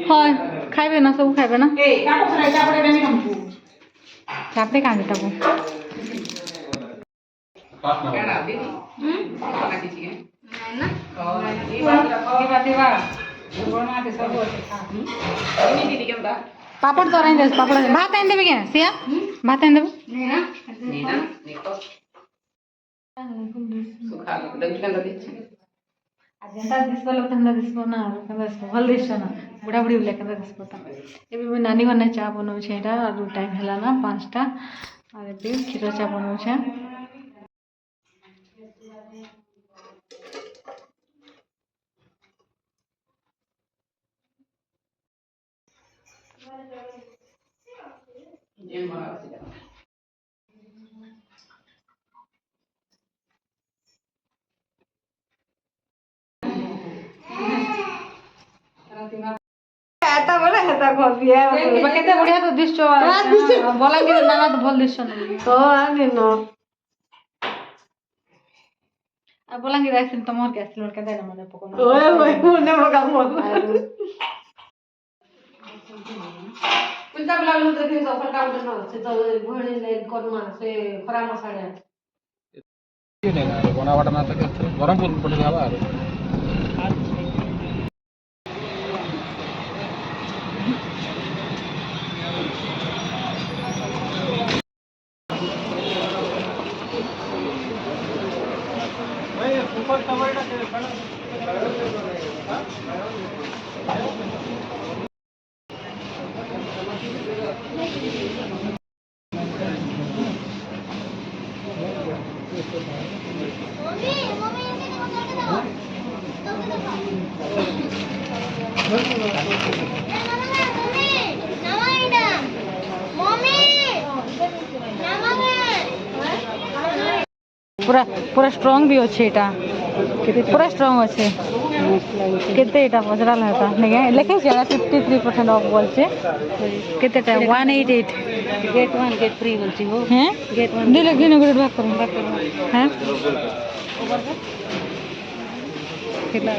হয় খাইবে না সব খাইবে না চাপে কাঁদে তাবো पापड़ तो आइन दे पापड़ भात आइन देबे क्या सिया भात आइन देबे अजेंडा दिसबो केंदा दिसबो ना केंदा दिसबो भल दिसो ना बुढ़ा बुढ़ी बोले केंदा दिसबो ता एबे मैं नानी बने चा बनौ छै एटा और टाइम हला ना 5टा और एबे खीर चा बनौ छै आता बोला हेता कॉफी है केते बढ़िया तो दिसचो बोला कि नाना तो भल दिसचो ना तो आनी न आ बोला कि राइस तमोर के असलो के देना मने पकोना ओए ओए मने पका मत कुलता बोला तो कि सफल काम करना से तो भणी ले कोनमा से खरा मसाला बनावट ना तक गरम पड़ जावा पूरा पूरा स्ट्रांग भी अच्छे एटा पूरा स्ट्रांग अच्छे केते एटा पजरा लहता नहीं लिखे छै 53% ऑफ बोल छै केते टाइम 188 गेट 1 गेट 3 बोल छी हो हैं गेट 1 दिले गिन गुड बात करूं हैं खिला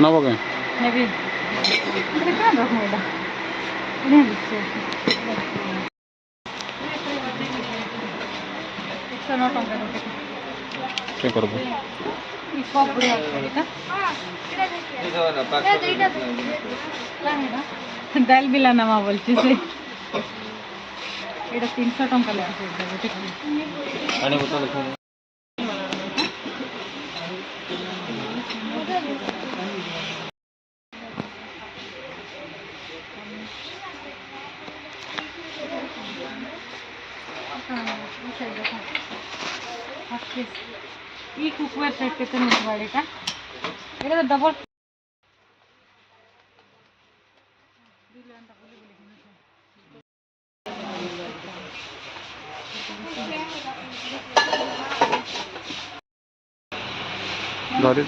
ना बगे नेबी इधर कहां रखो इधर नहीं दिसो 109 टका क्या करबो ई कप बढ़िया एटा दाल बिला नामा बोलছি से एटा 300 टका ले आसे आने बता देखो ಈ ಕುಕ್ವೇರ್ ಸೆಟ್ केते निकवाड़ी का एटा तो डबल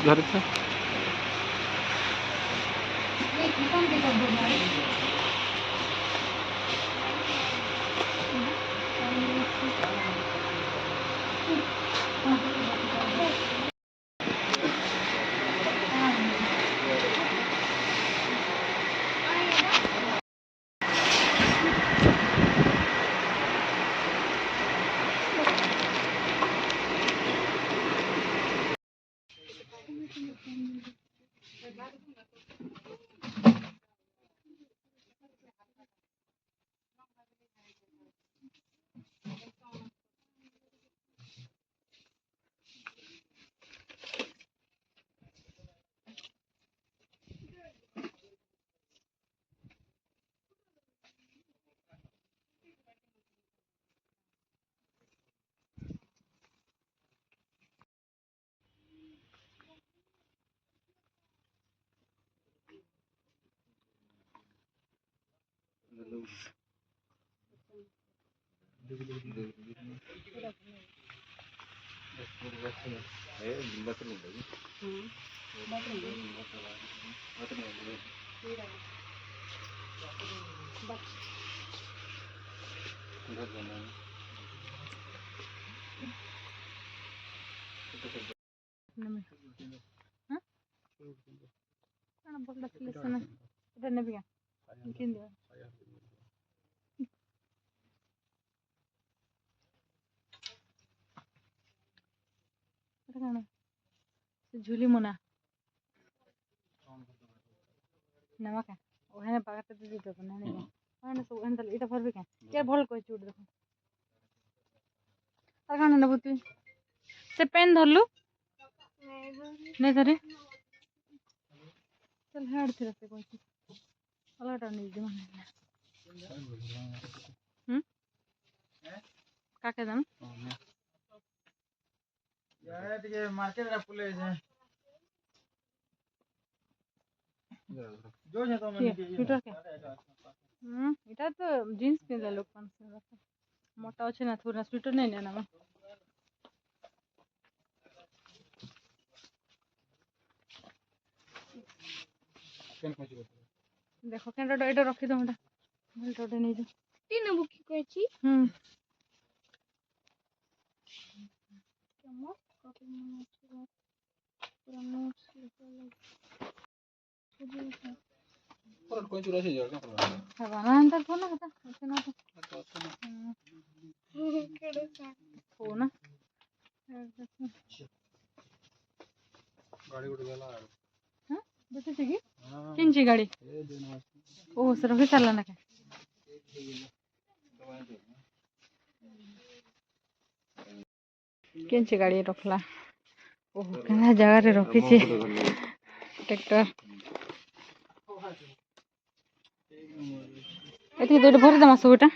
घरे था झुली मुना नमक है ओहने पागत दे दे बना नहीं ओहने सब एंदल इटा भर भी क्या भल कोई चूड़ देखो और कान न बुती से पेन धरलु नहीं धरे चल हेड थी रखे कोई अलग नहीं दे काके दाम यार ये मार्केट रा पुले जाए जो तो मैंने स्वेटर के इटा तो जींस पिन लोग पान से मोटा আছে না थोड़ा स्वेटर नहीं लेना मैं देखो केनटा एटा रखी दो मोटा भलटा नहीं जो तीन बुक कहछि केमो कॉपी में पूरा नोट्स पर कोई चुरा से जाएगा हवाना अंदर फोन ना ऐसे ना तो केड़े सा फोन गाड़ी उड़ गया हां बस ठीक है किंची गाड़ी ओ सर के चलना ना किंची गाड़ी रखला ओ केना जगह रे रखी छी ट्रैक्टर एति तो भरि दमा सबटा